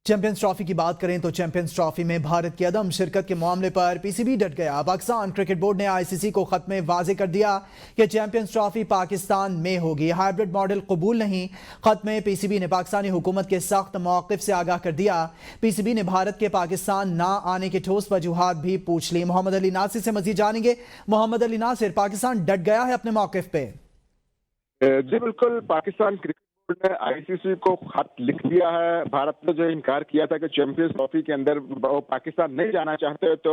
Champions trophy کی بات کریں تو چیمپئنز ٹرافی میں بھارت کی عدم شرکت کے معاملے پر پی سی بی ڈٹ گیا۔ پاکستان کرکٹ بورڈ نے آئی سی سی کو خط میں واضح کر دیا کہ چیمپئنز ٹرافی پاکستان میں ہوگی، ہائیبرڈ ماڈل قبول نہیں۔ خط میں پی سی بی نے پاکستانی حکومت کے سخت موقف سے آگاہ کر دیا۔ پی سی بی نے بھارت کے پاکستان نہ آنے کی ٹھوس وجوہات بھی پوچھ لی۔ محمد علی ناصر سے مزید جانیں گے۔ محمد علی ناصر، پاکستان ڈٹ گیا ہے اپنے موقف پہ؟ جی بالکل، پاکستان کرکٹ بورڈ نے آئی سی سی کو خط لکھ دیا ہے۔ بھارت نے جو انکار کیا تھا کہ چیمپئنز ٹرافی کے اندر وہ پاکستان نہیں جانا چاہتے، تو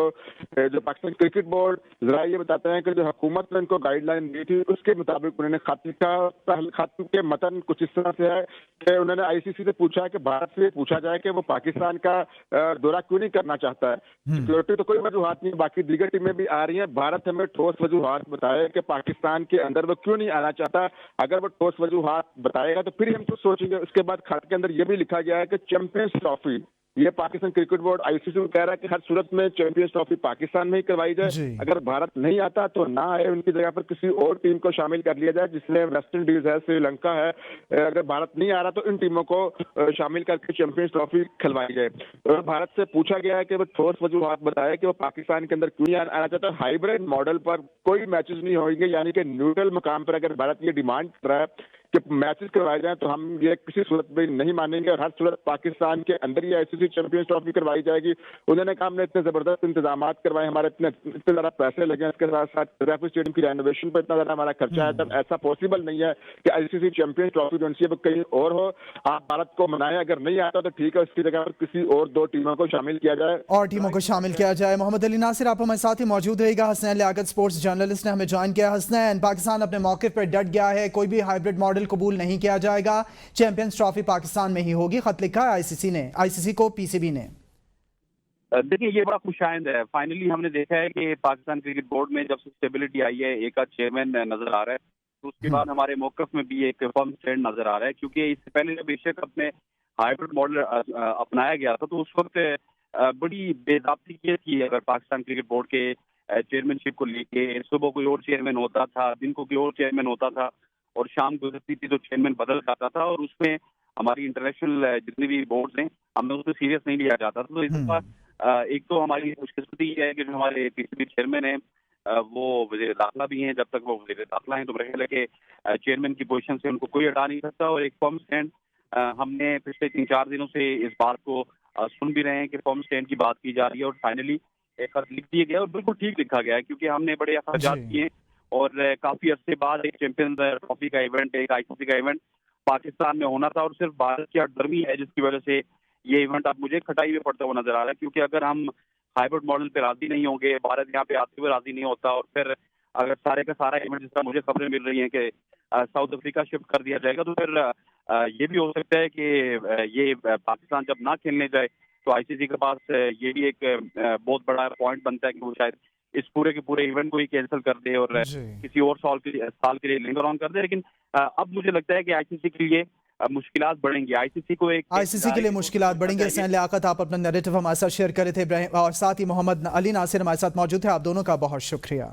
جو پاکستان کرکٹ بورڈ ذرا یہ بتاتے ہیں کہ جو حکومت نے ان کو گائیڈ لائن دی تھی اس کے مطابق انہوں نے خط لکھا۔ خط کے متن کچھ اس طرح سے ہے کہ انہوں نے آئی سی سی سے پوچھا کہ بھارت سے پوچھا جائے کہ وہ پاکستان کا دورہ کیوں نہیں کرنا چاہتا ہے۔ سیکورٹی تو کوئی وجوہات نہیں، باقی دیگر ٹیمیں بھی آ رہی ہیں، بھارت ہمیں ٹھوس وجوہات بتائے کہ پاکستان کے اندر وہ کیوں نہیں آنا چاہتا۔ اگر وہ ٹھوس وجوہات بتائے گا تو پھر ہم کچھ سوچیں گے۔ اس کے بعد خط کے اندر یہ بھی لکھا گیا ہے کہ چیمپئنز ٹرافی، یہ پاکستان کرکٹ بورڈ آئی سی سی کو کہہ رہا ہے کہ ہر صورت میں چیمپئنز ٹرافی پاکستان میں ہی کروائی جائے۔ اگر بھارت نہیں آتا تو نہ آئے، ان کی جگہ پر کسی اور ٹیم کو شامل کر لیا جائے، جس میں ویسٹ انڈیز ہے، سری لنکا ہے۔ اگر بھارت نہیں آ رہا تو ان ٹیموں کو شامل کر کے چیمپئنز ٹرافی کھلوائی جائے۔ بھارت سے پوچھا گیا ہے کہ وہ ٹھوس وجوہات بتائے کہ وہ پاکستان کے اندر کیوں نہیں آنا چاہتا۔ ہائیبرڈ ماڈل پر کوئی میچز نہیں ہوئیں گے، یعنی کہ نیوٹرل مقام پر اگر بھارت یہ ڈیمانڈ کر رہا ہے کہ میچز کروائے جائیں تو ہم یہ کسی صورت میں نہیں مانیں گے، اور ہر صورت پاکستان کے اندر ہی آئی سی سی چیمپئنز ٹرافی کروائی جائے گی۔ انہوں نے کہا ہم نے اتنے زبردست انتظامات کروائے، ہمارے اتنے زیادہ پیسے لگے، اس کے ساتھ ساتھ ریفری اسٹیڈیم کی رینوویشن پر اتنا زیادہ ہمارا خرچہ ہے، تب ایسا پاسبل نہیں ہے کہ آئی سی سی چیمپئنز ٹرافی جو ہے وہ کہیں اور ہو۔ آپ بھارت کو منائیں، اگر نہیں آتا تو ٹھیک ہے، اس کی جگہ پر کسی اور دو ٹیموں کو شامل کیا جائے محمد علی ناصر، آپ ہمارے ساتھ ہی موجود رہے گا۔ حسنین لیاقت سپورٹس جرنلسٹ نے ہمیں جوائن کیا۔ حسنین، پاکستان اپنے موقف پر ڈٹ گیا ہے، کوئی بھی ہائیبرڈ ماڈل قبول نہیں کیا جائے گا، چیمپئنز ٹرافی پاکستان میں ہی ہوگی، خط لکھا ہے آئی سی سی کو پی سی بی نے۔ دیکھیں، یہ بڑا خوش آئند ہے۔ فائنلی ہم نے دیکھا ہے کہ پاکستان کرکٹ بورڈ میں جب سے اسٹیبلٹی آئی ہے، ایک چیئرمین نظر آ رہا ہے، تو اس کے بعد ہمارے موقف میں بھی ایک فرم اسٹینڈ نظر آ رہا ہے، کیونکہ اس سے پہلے جب ایشیا کپ میں ہائیبرڈ ماڈل اپنایا گیا تھا تو اس وقت بڑی بے ضابطگی تھی۔ اگر پاکستان کرکٹ بورڈ کے چیئرمین شپ کو لے کے صبح کوئی اور چیئرمین ہوتا تھا، دن کو کوئی اور چیئرمین ہوتا تھا، اور شام گزرتی تھی تو چیئرمین بدل جاتا تھا، اور اس میں ہماری انٹرنیشنل جتنے بھی بورڈز ہیں ہمیں اس کو سیریس نہیں لیا جاتا تھا۔ تو اس کا ایک تو ہماری خوش قسمتی یہ ہے کہ جو ہمارے پی سی بی چیئرمین ہیں وہ وزیر داخلہ بھی ہیں۔ جب تک وہ وزیر داخلہ ہیں تو میرے خیال ہے کہ چیئرمین کی پوزیشن سے ان کو کوئی ہٹا نہیں سکتا، اور ایک فرم اسٹینڈ ہم نے پچھلے 3-4 دنوں سے اس بات کو سن بھی رہے ہیں کہ فرم اسٹینڈ کی بات کی جا رہی ہے، اور فائنلی ایک خط لکھ دیا گیا، اور بالکل ٹھیک لکھا گیا ہے، کیونکہ ہم نے بڑے اخراجات کیے اور کافی عرصے بعد ایک چیمپئنز ٹرافی کا ایونٹ، ایک آئی سی سی کا ایونٹ پاکستان میں ہونا تھا، اور صرف بھارت کی گرمی ہے جس کی وجہ سے یہ ایونٹ اب مجھے کھٹائی میں پڑتا ہوا نظر آ رہا ہے۔ کیونکہ اگر ہم ہائیبرڈ ماڈل پہ راضی نہیں ہوں گے، بھارت یہاں پہ آتے ہوئے راضی نہیں ہوتا، اور پھر اگر سارے کا سارا ایونٹ، جس طرح مجھے خبریں مل رہی ہیں کہ ساؤتھ افریقہ شفٹ کر دیا جائے گا، تو پھر یہ بھی ہو سکتا ہے کہ یہ پاکستان جب نہ کھیلنے جائے تو آئی سی سی کے پاس یہ بھی ایک بہت بڑا پوائنٹ بنتا ہے کہ وہ شاید اس پورے کے پورے ایونٹ کو ہی کینسل کر دے اور کسی اور سال کے لیے لنگر آن کر دے۔ لیکن اب مجھے لگتا ہے کہ آئی سی سی کے لیے مشکلات بڑھیں گی، آئی سی سی کے لیے مشکلات بڑھیں گی۔ حسین لیاقت، آپ اپنا نیریٹو ہمارے ساتھ شیئر کرے تھے، اور ساتھ ہی محمد علی ناصر ہمارے ساتھ موجود تھے۔ آپ دونوں کا بہت شکریہ۔